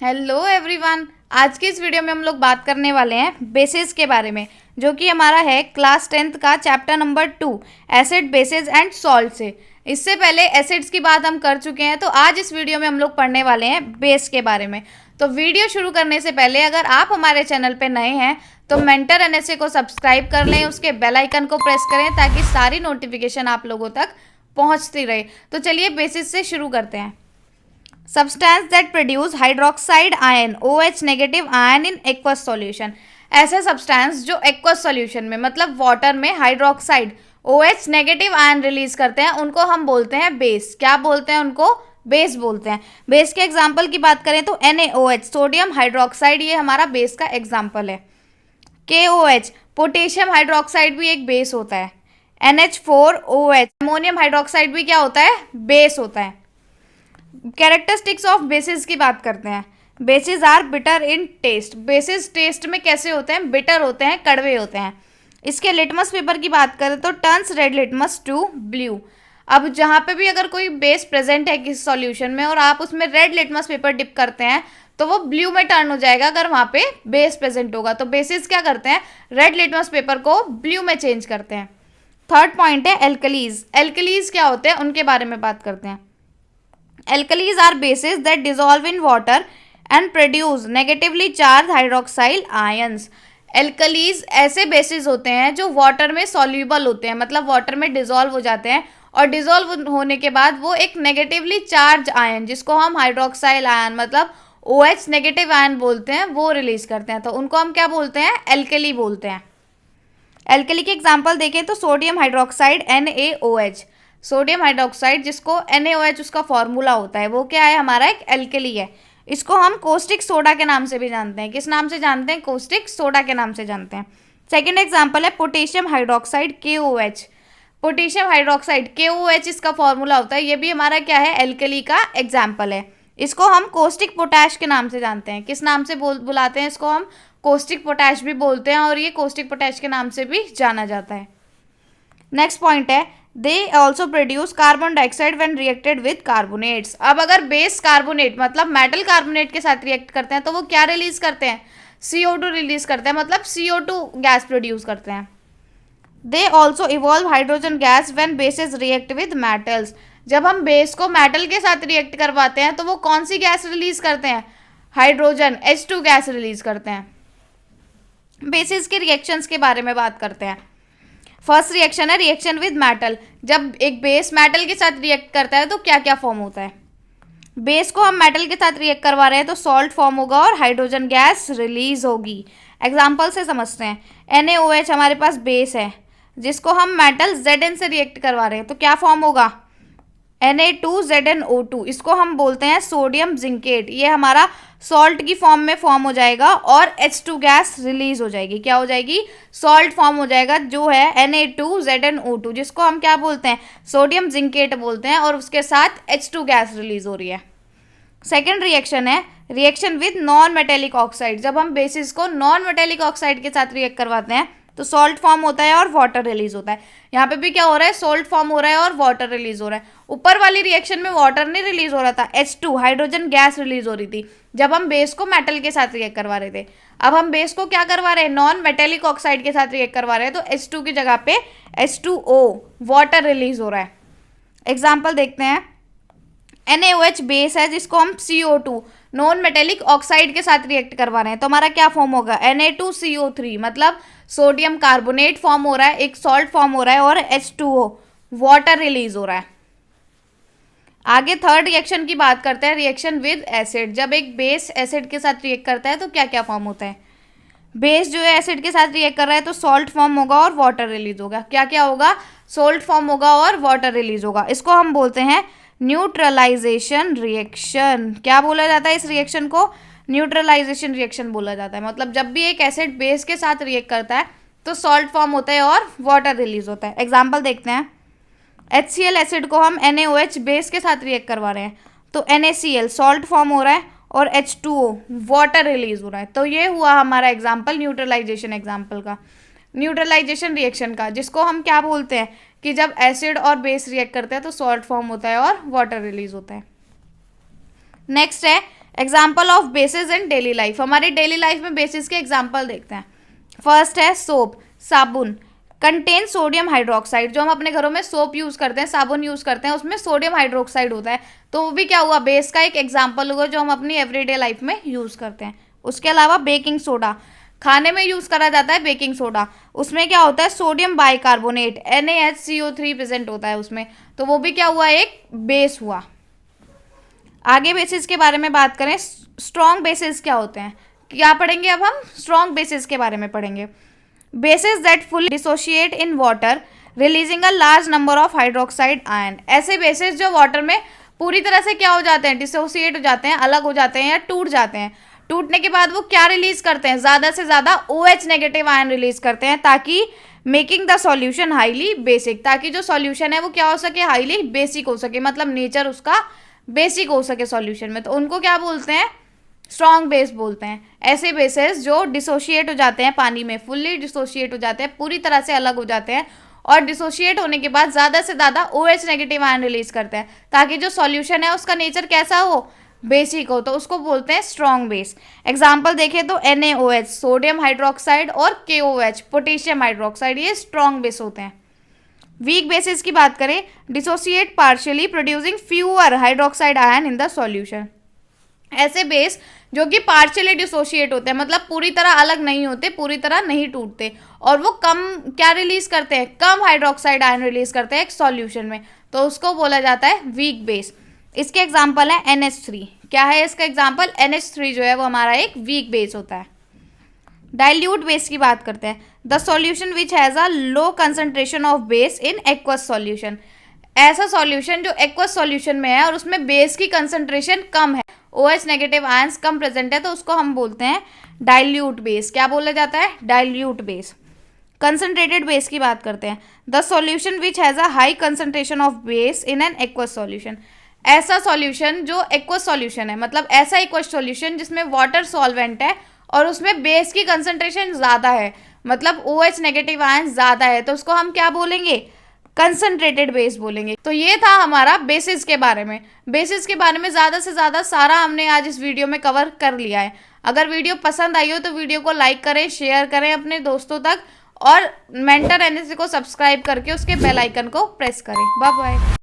Hello everyone. आज की इस वीडियो में हम लोग बात करने वाले हैं बेसिस के बारे में, जो कि हमारा है क्लास 10th का chapter number 2 acid basis and salt से। इससे पहले एसिड्स की बात हम कर चुके हैं, तो आज इस वीडियो में हम लोग पढ़ने वाले हैं बेस के बारे में। तो वीडियो शुरू करने से पहले अगर आप हमारे चैनल पर नए हैं तो मेंटर एनएसए को सब्सक्राइब कर लें, उसके बेल आइकन को प्रेस करें ताकि सारी नोटिफिकेशन आप लोगों तक पहुंचती रहे। तो चलिए बेसिस से शुरू करते हैं। Substance that produce hydroxide ion OH negative ion in aqueous solution. ऐसे सब्सटेंस जो एक्वस सॉल्यूशन में मतलब वाटर में hydroxide OH negative ion release करते हैं उनको हम बोलते हैं बेस। क्या बोलते हैं उनको? बेस बोलते हैं। बेस के एग्जाम्पल की बात करें तो NaOH सोडियम हाइड्रोक्साइड, ये हमारा बेस का एग्जाम्पल है। KOH पोटेशियम हाइड्रोक्साइड भी एक बेस होता है। NH4OH अमोनियम हाइड्रोक्साइड भी क्या होता है? बेस होता है। कैरेक्टरिस्टिक्स ऑफ बेसिस की बात करते हैं। Bases are bitter in taste. Bases taste में कैसे होते हैं? बिटर होते हैं, कड़वे होते हैं। इसके लिटमस पेपर की बात करें तो turns red litmus to blue. अब जहाँ पे भी अगर कोई बेस प्रेजेंट है किसी सॉल्यूशन में और आप उसमें रेड लिटमस पेपर डिप करते हैं तो वो ब्लू में टर्न हो जाएगा अगर वहाँ पे बेस प्रेजेंट होगा। तो बेसिस क्या करते हैं? रेड लिटमस पेपर को ब्लू में चेंज करते हैं। थर्ड पॉइंट है एल्कलीज। एल्कलीज क्या होते हैं उनके बारे में बात करते हैं। Alkalis are bases that dissolve in water and produce negatively charged hydroxyl ions. Alkalis ऐसे बेसिस होते हैं जो वाटर में सॉल्यूबल होते हैं, मतलब वाटर में डिजोल्व हो जाते हैं और डिजोल्व होने के बाद वो एक नेगेटिवली चार्ज आयन, जिसको हम हाइड्रोक्साइल आयन मतलब OH नेगेटिव आयन बोलते हैं, वो रिलीज करते हैं। तो उनको हम क्या बोलते हैं? एल्कली बोलते हैं। एल्कली के एग्जाम्पल देखें तो sodium hydroxide NaOH। Sodium hydroxide जिसको NaOH उसका फॉर्मूला होता है, वो क्या है? हमारा एक एल्कली है। इसको हम कोस्टिक सोडा के नाम से भी जानते हैं। किस नाम से जानते हैं? कोस्टिक सोडा के नाम से जानते हैं। सेकेंड एग्जाम्पल है potassium hydroxide KOH। Potassium hydroxide KOH इसका फॉर्मूला होता है, ये भी हमारा क्या है? एल्कली का एग्जाम्पल है। इसको हम कोस्टिक पोटैश के नाम से जानते हैं। किस नाम से बुलाते हैं इसको? हम कोस्टिक पोटैश भी बोलते हैं और ये कोस्टिक पोटैश के नाम से भी जाना जाता है। नेक्स्ट पॉइंट है they also produce carbon dioxide when reacted with carbonates. अब अगर बेस कार्बोनेट मतलब मेटल कार्बोनेट के साथ रिएक्ट करते हैं तो वो क्या रिलीज करते हैं? CO2 रिलीज करते हैं, मतलब CO2 गैस प्रोड्यूस करते हैं। They also evolve hydrogen gas when bases react with metals. जब हम बेस को मेटल के साथ रिएक्ट करवाते हैं तो वो कौन सी गैस रिलीज करते हैं? हाइड्रोजन H2 गैस रिलीज करते हैं। बेसिस के रिएक्शंस के बारे में बात करते हैं। फर्स्ट रिएक्शन है रिएक्शन विद मेटल। जब एक बेस मेटल के साथ रिएक्ट करता है तो क्या क्या फॉर्म होता है? बेस को हम मेटल के साथ रिएक्ट करवा रहे हैं तो सॉल्ट फॉर्म होगा और हाइड्रोजन गैस रिलीज होगी। एग्जाम्पल से समझते हैं। NaOH हमारे पास बेस है जिसको हम मेटल Zn से रिएक्ट करवा रहे हैं तो क्या फॉर्म होगा? Na2ZnO2। इसको हम बोलते हैं सोडियम जिंकेट। ये हमारा सॉल्ट की फॉर्म में फॉर्म हो जाएगा और H2 गैस रिलीज हो जाएगी। क्या हो जाएगी? सॉल्ट फॉर्म हो जाएगा जो है Na2ZnO2, जिसको हम क्या बोलते हैं? सोडियम जिंकेट बोलते हैं और उसके साथ H2 गैस रिलीज हो रही है। सेकेंड रिएक्शन है reaction with non metallic oxide. जब हम बेसिस को नॉन मेटेलिक ऑक्साइड के साथ रिएक्ट करवाते हैं तो सॉल्ट फॉर्म होता है और वाटर रिलीज होता है। यहाँ पे भी क्या हो रहा है? सॉल्ट फॉर्म हो रहा है और वाटर रिलीज हो रहा है। ऊपर वाली रिएक्शन में वाटर नहीं रिलीज हो रहा था, H2 हाइड्रोजन गैस रिलीज हो रही थी जब हम बेस को मेटल के साथ रिएक्ट करवा रहे थे। अब हम बेस को क्या करवा रहे हैं? नॉन मेटेलिक ऑक्साइड के साथ रिएक्ट करवा रहे हैं तो H2 की जगह पे H2O वाटर रिलीज हो रहा है। एग्जाम्पल देखते हैं। NaOH बेस है जिसको हम CO2 नॉन मेटेलिक ऑक्साइड के साथ रिएक्ट करवा रहे हैं तो हमारा क्या फॉर्म होगा? Na2CO3, मतलब सोडियम कार्बोनेट फॉर्म हो रहा है, एक सॉल्ट फॉर्म हो रहा है और H2O वाटर रिलीज हो रहा है। आगे थर्ड रिएक्शन की बात करते हैं रिएक्शन विद एसिड। जब एक बेस एसिड के साथ रिएक्ट करता है तो क्या क्या फॉर्म होता है? बेस जो है एसिड के साथ रिएक्ट कर रहा है तो सॉल्ट फॉर्म होगा और वाटर रिलीज होगा। क्या क्या होगा? सॉल्ट फॉर्म होगा और वाटर रिलीज होगा। इसको हम बोलते हैं न्यूट्रलाइजेशन रिएक्शन। क्या बोला जाता है इस रिएक्शन को? न्यूट्रलाइजेशन रिएक्शन बोला जाता है। मतलब जब भी एक एसिड बेस के साथ रिएक्ट करता है तो सॉल्ट फॉर्म होता है और वाटर रिलीज होता है। एग्जाम्पल देखते हैं। HCl एसिड को हम NaOH बेस के साथ रिएक्ट करवा रहे हैं तो NaCl सॉल्ट फॉर्म हो रहा है और H2O वाटर रिलीज हो रहा है। तो ये हुआ हमारा एग्जाम्पल न्यूट्रलाइजेशन एग्जाम्पल का, न्यूट्रलाइजेशन रिएक्शन का, जिसको हम क्या बोलते हैं कि जब एसिड और बेस रिएक्ट करते हैं तो सॉल्ट फॉर्म होता है और वाटर रिलीज होता है। नेक्स्ट है example of basis in daily life, हमारी डेली लाइफ में बेसिस के एग्जाम्पल देखते हैं। फर्स्ट है सोप, साबुन, कंटेन सोडियम हाइड्रोक्साइड, जो हम अपने घरों में सोप यूज करते हैं, साबुन यूज करते हैं, उसमें सोडियम हाइड्रोक्साइड होता है, तो वो भी क्या हुआ, बेस का एक एग्जाम्पल हुआ जो हम अपनी एवरीडे लाइफ में यूज करते हैं। उसके अलावा बेकिंग सोडा, खाने में यूज करा जाता है बेकिंग सोडा, उसमें क्या होता है, सोडियम बाइकार्बोनेट NaHCO3 प्रेजेंट होता है उसमें, तो वो भी क्या हुआ, एक बेस हुआ। आगे बेसिस के बारे में बात करें, स्ट्रॉन्ग बेसिस क्या होते हैं, क्या पढ़ेंगे अब हम, स्ट्रॉन्ग बेसिस के बारे में पढ़ेंगे। Basis that full dissociate in water releasing a large number of hydroxide ion, ऐसे बेसिस जो वाटर में पूरी तरह से क्या हो जाते हैं, डिसोशिएट हो जाते हैं, अलग हो जाते हैं या टूट जाते हैं। टूटने के बाद वो क्या रिलीज करते हैं, ज़्यादा से ज़्यादा OH नेगेटिव आयन रिलीज करते हैं, ताकि making the solution highly basic, ताकि जो सॉल्यूशन है वो क्या हो सके, हाईली बेसिक हो सके, मतलब नेचर उसका बेसिक हो सके सॉल्यूशन में, तो उनको क्या बोलते हैं, स्ट्रॉन्ग बेस बोलते हैं। ऐसे बेसेस जो डिसोशिएट हो जाते हैं पानी में, फुल्ली डिसोशिएट हो जाते हैं, पूरी तरह से अलग हो जाते हैं, और डिसोशिएट होने के बाद ज़्यादा से ज़्यादा OH नेगेटिव आयन रिलीज करते हैं, ताकि जो सॉल्यूशन है उसका नेचर कैसा हो, बेसिक हो, तो उसको बोलते हैं स्ट्रॉन्ग बेस। एग्जाम्पल देखें तो NaOH सोडियम हाइड्रोक्साइड और KOH पोटेशियम हाइड्रोक्साइड, ये स्ट्रॉन्ग बेस होते हैं। वीक बेसिस की बात करें, dissociate partially producing fewer hydroxide ion in the solution, ऐसे बेस जो कि पार्शियली डिसोशिएट होते हैं, मतलब पूरी तरह अलग नहीं होते, पूरी तरह नहीं टूटते, और वो कम क्या रिलीज करते हैं, कम हाइड्रोक्साइड आयन रिलीज करते हैं एक सॉल्यूशन में, तो उसको बोला जाता है वीक बेस। इसके एग्जाम्पल है NH3, क्या है इसका एग्जाम्पल, NH3 जो है वो हमारा एक वीक बेस होता है। डाइल्यूट बेस की बात करते हैं, the solution which has a low concentration of base in aqueous solution, ऐसा सॉल्यूशन जो एक्वस सॉल्यूशन में है और उसमें बेस की कंसंट्रेशन कम है, OH नेगेटिव आयंस कम प्रेजेंट है, तो उसको हम बोलते हैं डाइल्यूट बेस। क्या बोला जाता है, डाइल्यूट बेस। कंसंट्रेटेड बेस की बात करते हैं, the solution which has a high concentration of base in an aqueous solution, ऐसा सॉल्यूशन जो एक्वस सॉल्यूशन है, मतलब ऐसा एक्वस सॉल्यूशन जिसमें वाटर सॉल्वेंट है और उसमें बेस की कंसंट्रेशन ज़्यादा है, मतलब OH नेगेटिव आयन ज़्यादा है, तो उसको हम क्या बोलेंगे, कंसंट्रेटेड बेस बोलेंगे। तो ये था हमारा बेसिस के बारे में। बेसिस के बारे में ज़्यादा से ज़्यादा सारा हमने आज इस वीडियो में कवर कर लिया है। अगर वीडियो पसंद आई हो तो वीडियो को लाइक करें, शेयर करें अपने दोस्तों तक, और मेंटर NSC को सब्सक्राइब करके उसके बेल आइकन को प्रेस करें। Bye bye.